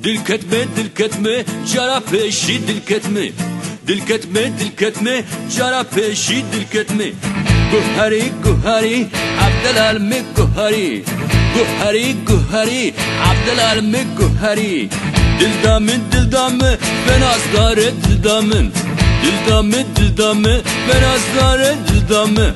دل جرا پیشی دل کتمه جرا پیشی دل کتمه گوهری عبدالعالم گوهری عبدالعالم گوهری دل دامن ben asgare dil damın ben asgare dil damın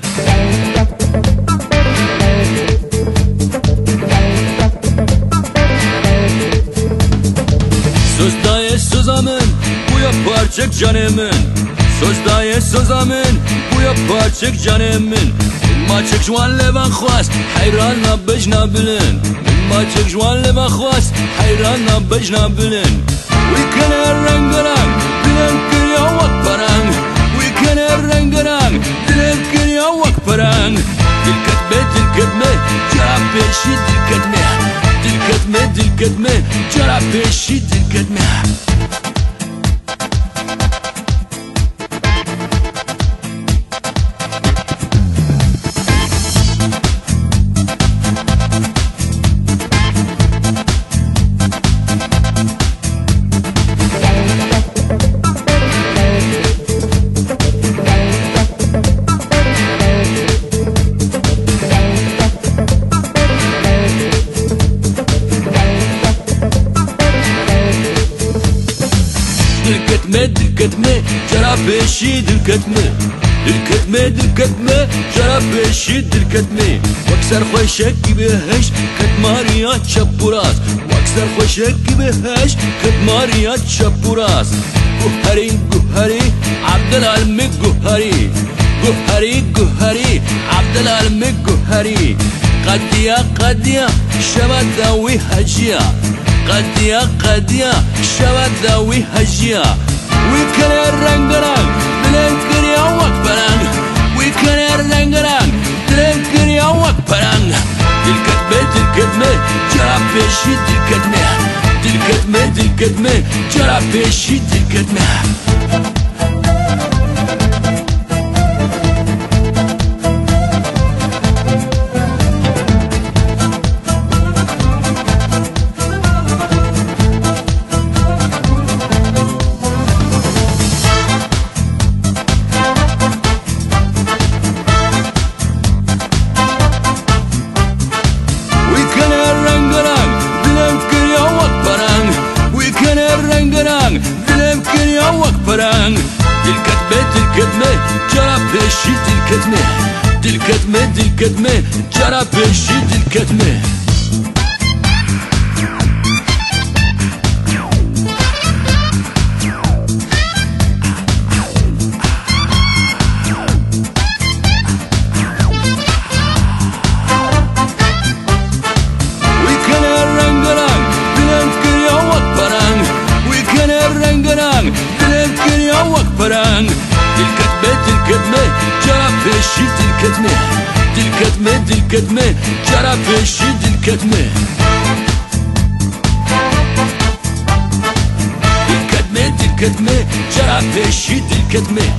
söz daye sözamın bu yaparcık canımın söz daye sözamın bu yaparcık canımın maçık جوان لبن خواست حیران بجنا بلن maçık جوان لبن خواست حیران بجنا بلن وی کنه رنگرنگ دلم کریا وک پرنگ وی کنه رنگرنگ دلم کریا وک پرنگ دل کتمه جرا پیشی دل کتمه جرا پیشی دل کتمه دل کتمه جرا پیشی دل کتمه جرا پیشی دل کتمه وکسر خوشکی بهش کتماریا چپوراس وکسر خوشکی بهش کتماریا چپوراس گوهری عبدالعالم گوهری عبدالعالم گوهری قدیا شبه داوی هجیا قدیا شبه داوی هجیا ويكن الرنجران دلنكر يا وك بران ويكن الرنجران دلنكر يا وك بران دل كتمه جرا پیشی دل کتمه جرا پیشی دل کتمه دلم کریا وک پرنگ دل کتمه جرا پیشی دل کتمه جرا پیشی دل کتمه دلم کریا وک پرنگ دل کتمه جرا پیشی دل کتمه جرا پیشی دل کتمه دل کتمه جرا پیشی دل کتمه